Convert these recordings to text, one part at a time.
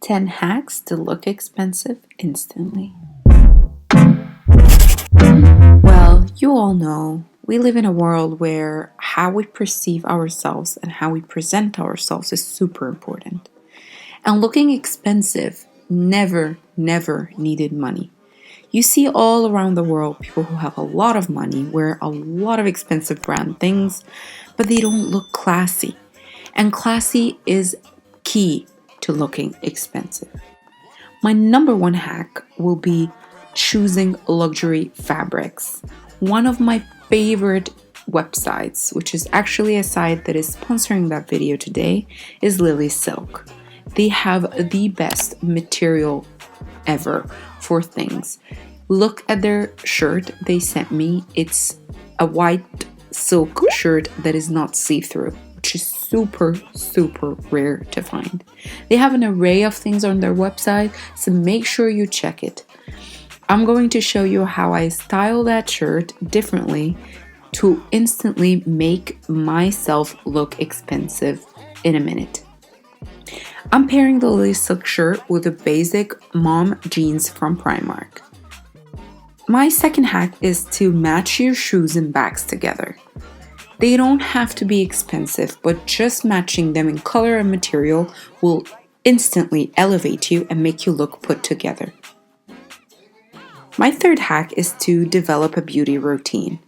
10 hacks to look expensive instantly. Well, you all know we live in a world where how we perceive ourselves and how we present ourselves is super important. And looking expensive never needed money. You see all around the world people who have a lot of money wear a lot of expensive brand things, but they don't look classy. And classy is key to looking expensive. My number one hack will be choosing luxury fabrics. One of my favorite websites, which is actually a site that is sponsoring that video today, is Lily Silk. They have the best material ever for things. Look at their shirt they sent me. It's a white silk shirt that is not see-through, which is super rare to find. They have an array of things on their website, so make sure you check it. I'm going to show you how I style that shirt differently to instantly make myself look expensive in a minute. I'm pairing the Lily Silk shirt with a basic mom jeans from Primark. My second hack is to match your shoes and bags together. They don't have to be expensive, but just matching them in color and material will instantly elevate you and make you look put together. My third hack is to develop a beauty routine.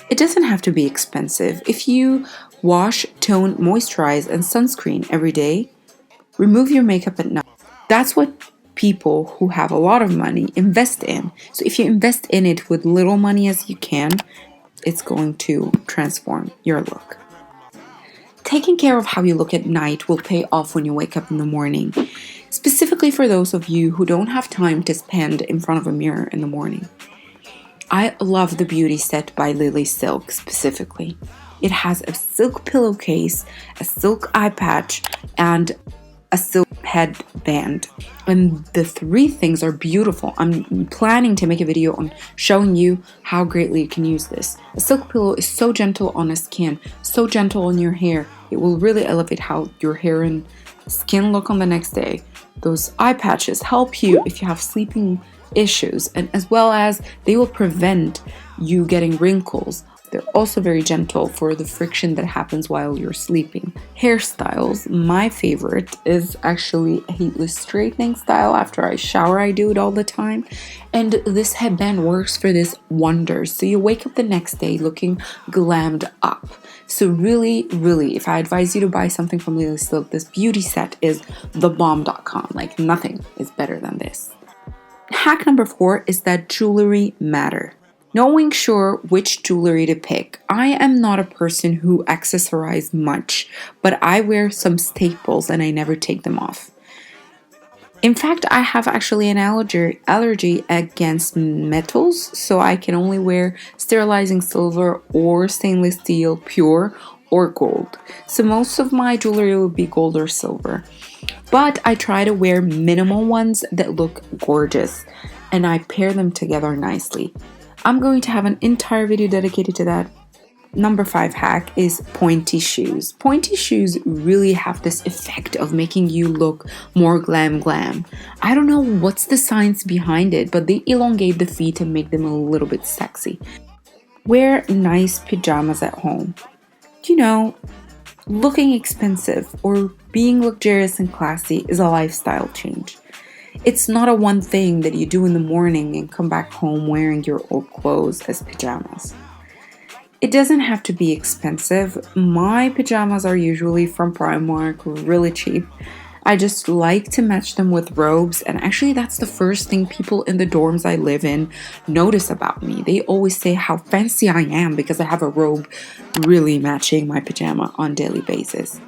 It doesn't have to be expensive. If you wash, tone, moisturize, and sunscreen every day, remove your makeup at night. That's what people who have a lot of money invest in. So if you invest in it with little money as you can, it's going to transform your look. Taking care of how you look at night will pay off when you wake up in the morning, specifically for those of you who don't have time to spend in front of a mirror in the morning. I love the beauty set by Lily Silk specifically. It has a silk pillowcase, a silk eye patch, and a silk headband. And the three things are beautiful. I'm planning to make a video on showing you how greatly you can use this. A silk pillow is so gentle on the skin, so gentle on your hair. It will really elevate how your hair and skin look on the next day. Those eye patches help you if you have sleeping issues, and as well as they will prevent you getting wrinkles. They're also very gentle for the friction that happens while you're sleeping. Hairstyles, my favorite is actually a heatless straightening style. After I shower, I do it all the time. And this headband works for this wonders. So you wake up the next day looking glammed up. So really, if I advise you to buy something from Lily Silk, this beauty set is thebomb.com. Like nothing is better than this. Hack number 4 is that jewelry matter. Knowing sure which jewelry to pick. I am not a person who accessorize much, but I wear some staples and I never take them off. In fact, I have actually an allergy against metals, so I can only wear sterilizing silver or stainless steel, pure or gold. So most of my jewelry will be gold or silver. But I try to wear minimal ones that look gorgeous, and I pair them together nicely. I'm going to have an entire video dedicated to that. Number 5 hack is pointy shoes. Pointy shoes really have this effect of making you look more glam. I don't know what's the science behind it, but they elongate the feet and make them a little bit sexy. Wear nice pajamas at home. You know, looking expensive or being luxurious and classy is a lifestyle change. It's not a one thing that you do in the morning and come back home wearing your old clothes as pajamas. It doesn't have to be expensive. My pajamas are usually from Primark, really cheap. I just like to match them with robes, and actually that's the first thing people in the dorms I live in notice about me. They always say how fancy I am because I have a robe really matching my pajama on a daily basis.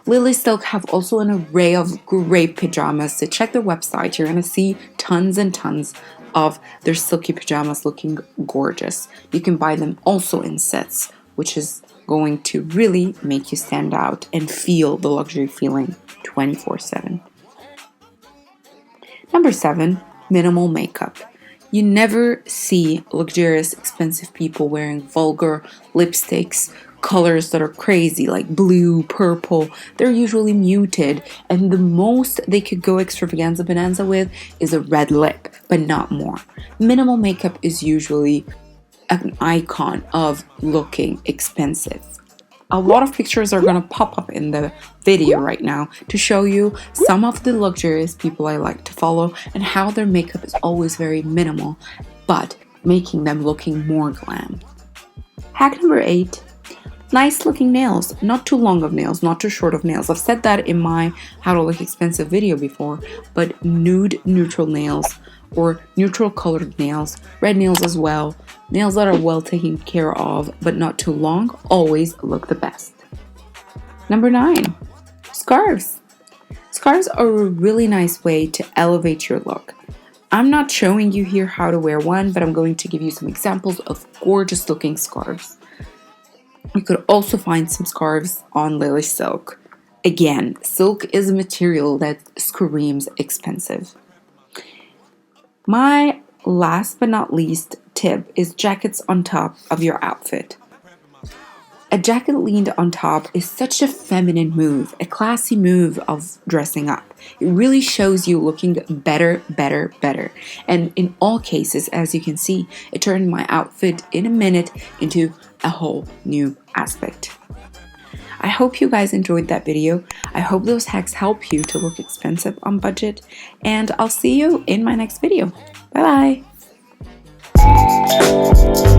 Lily Silk have also an array of great pajamas, so check their website. You're going to see tons and tons of their silky pajamas looking gorgeous. You can buy them also in sets, which is going to really make you stand out and feel the luxury feeling 24/7. Number 7, minimal makeup. You never see luxurious, expensive people wearing vulgar lipsticks, colors that are crazy, like blue, purple. They're usually muted, and the most they could go extravaganza bonanza with is a red lip, but not more. Minimal makeup is usually an icon of looking expensive. A lot of pictures are gonna pop up in the video right now to show you some of the luxurious people I like to follow and how their makeup is always very minimal, but making them looking more glam. Hack number 8. Nice looking nails, not too long of nails, not too short of nails. I've said that in my how to look expensive video before, but nude neutral nails or neutral colored nails, red nails as well, nails that are well taken care of but not too long, always look the best. Number 9, scarves. Scarves are a really nice way to elevate your look. I'm not showing you here how to wear one, but I'm going to give you some examples of gorgeous looking scarves. You could also find some scarves on Lily Silk. Again, silk is a material that screams expensive. My last but not least tip is jackets on top of your outfit. A jacket leaned on top is such a feminine move, a classy move of dressing up. It really shows you looking better, better, better. And in all cases, as you can see, it turned my outfit in a minute into a whole new aspect. I hope you guys enjoyed that video. I hope those hacks help you to look expensive on budget. And I'll see you in my next video. Bye bye.